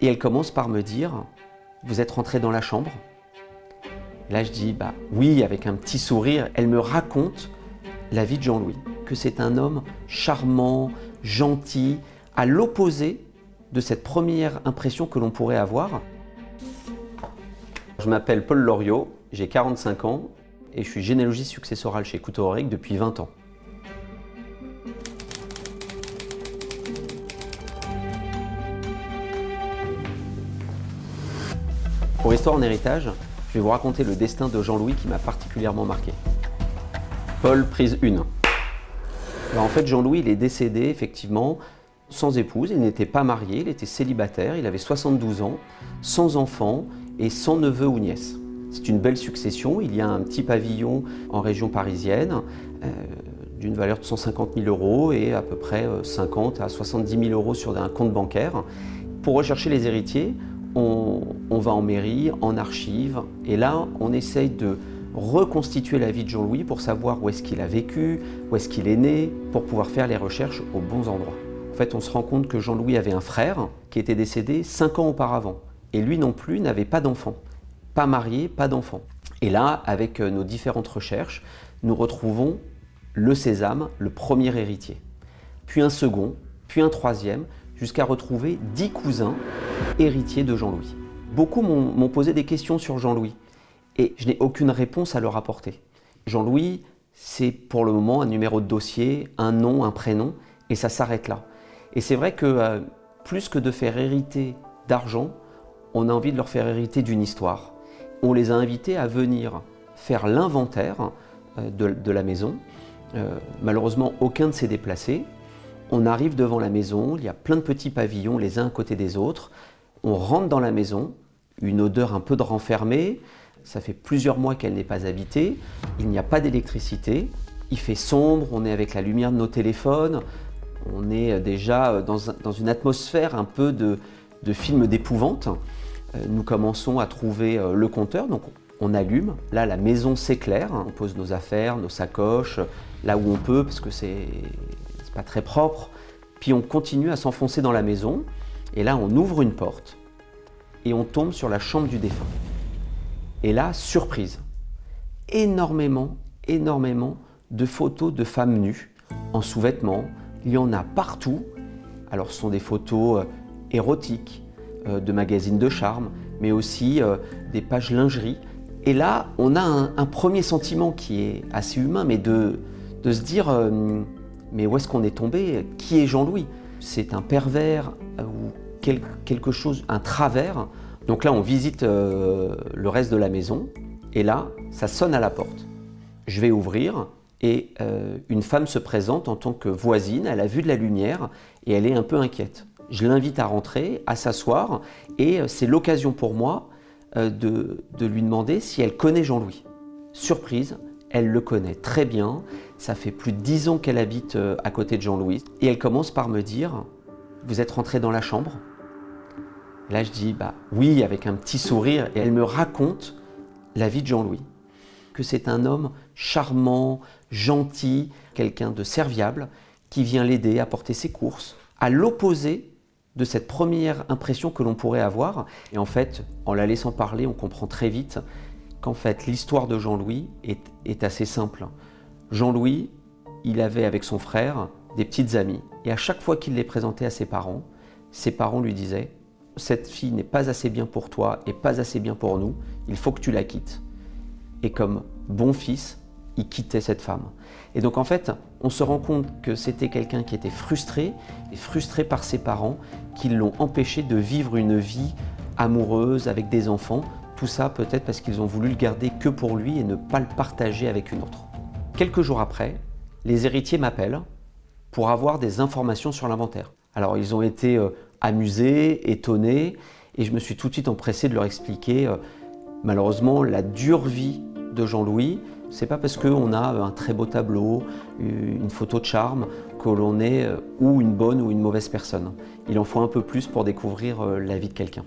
Et elle commence par me dire « Vous êtes rentré dans la chambre ?» Là, je dis « Oui », avec un petit sourire. Elle me raconte la vie de Jean-Louis, que c'est un homme charmant, gentil, à l'opposé de cette première impression que l'on pourrait avoir. Je m'appelle Paul Loriot, j'ai 45 ans et je suis généalogiste successoral chez Couteaux Auric depuis 20 ans. Pour Histoire en héritage, je vais vous raconter le destin de Jean-Louis qui m'a particulièrement marqué. Paul, prise 1. Alors en fait, Jean-Louis, il est décédé effectivement sans épouse, il n'était pas marié, il était célibataire, il avait 72 ans, sans enfant et sans neveu ou nièce. C'est une belle succession, il y a un petit pavillon en région parisienne d'une valeur de 150 000 € et à peu près 50 à 70 000 € sur un compte bancaire. Pour rechercher les héritiers, on va en mairie, en archives, et là on essaye de reconstituer la vie de Jean-Louis pour savoir où est-ce qu'il a vécu, où est-ce qu'il est né, pour pouvoir faire les recherches aux bons endroits. En fait, on se rend compte que Jean-Louis avait un frère qui était décédé 5 ans auparavant, et lui non plus n'avait pas d'enfant, pas marié, pas d'enfant. Et là, avec nos différentes recherches, nous retrouvons le sésame, le premier héritier, puis un second, puis un troisième, jusqu'à retrouver 10 cousins héritiers de Jean-Louis. Beaucoup m'ont posé des questions sur Jean-Louis et je n'ai aucune réponse à leur apporter. Jean-Louis, c'est pour le moment un numéro de dossier, un nom, un prénom, et ça s'arrête là. Et c'est vrai que plus que de faire hériter d'argent, on a envie de leur faire hériter d'une histoire. On les a invités à venir faire l'inventaire de la maison. Malheureusement, aucun ne s'est déplacé. On arrive devant la maison, il y a plein de petits pavillons les uns à côté des autres. On rentre dans la maison, une odeur un peu de renfermé. Ça fait plusieurs mois qu'elle n'est pas habitée. Il n'y a pas d'électricité. Il fait sombre, on est avec la lumière de nos téléphones. On est déjà dans une atmosphère un peu de film d'épouvante. Nous commençons à trouver le compteur, donc on allume. Là, la maison s'éclaire. On pose nos affaires, nos sacoches, là où on peut, parce que c'est pas très propre. Puis on continue à s'enfoncer dans la maison. Et là, on ouvre une porte et on tombe sur la chambre du défunt. Et là, surprise, énormément de photos de femmes nues, en sous-vêtements. Il y en a partout. Alors, ce sont des photos érotiques, de magazines de charme, mais aussi des pages lingerie. Et là, on a un premier sentiment qui est assez humain, mais de se dire mais où est-ce qu'on est tombé? Qui est Jean-Louis? C'est un pervers ou quelque chose, un travers. Donc là, on visite le reste de la maison et là, ça sonne à la porte. Je vais ouvrir et une femme se présente en tant que voisine. Elle a vu de la lumière et elle est un peu inquiète. Je l'invite à rentrer, à s'asseoir et c'est l'occasion pour moi de lui demander si elle connaît Jean-Louis. Surprise, elle le connaît très bien. Ça fait plus de 10 ans qu'elle habite à côté de Jean-Louis et elle commence par me dire « Vous êtes rentré dans la chambre ?» Là, je dis « Oui », avec un petit sourire, et elle me raconte la vie de Jean-Louis, que c'est un homme charmant, gentil, quelqu'un de serviable, qui vient l'aider à porter ses courses, à l'opposé de cette première impression que l'on pourrait avoir. Et en fait, en la laissant parler, on comprend très vite qu'en fait, l'histoire de Jean-Louis est assez simple. Jean-Louis, il avait avec son frère des petites amies, et à chaque fois qu'il les présentait à ses parents lui disaient « Cette fille n'est pas assez bien pour toi et pas assez bien pour nous, il faut que tu la quittes. » Et comme bon fils, il quittait cette femme. Et donc en fait, on se rend compte que c'était quelqu'un qui était frustré par ses parents, qui l'ont empêché de vivre une vie amoureuse avec des enfants. Tout ça peut-être parce qu'ils ont voulu le garder que pour lui et ne pas le partager avec une autre. Quelques jours après, les héritiers m'appellent pour avoir des informations sur l'inventaire. Alors ils ont été amusés, étonnés, et je me suis tout de suite empressé de leur expliquer malheureusement la dure vie de Jean-Louis. C'est pas parce qu'on a un très beau tableau, une photo de charme, que l'on est ou une bonne ou une mauvaise personne. Il en faut un peu plus pour découvrir la vie de quelqu'un.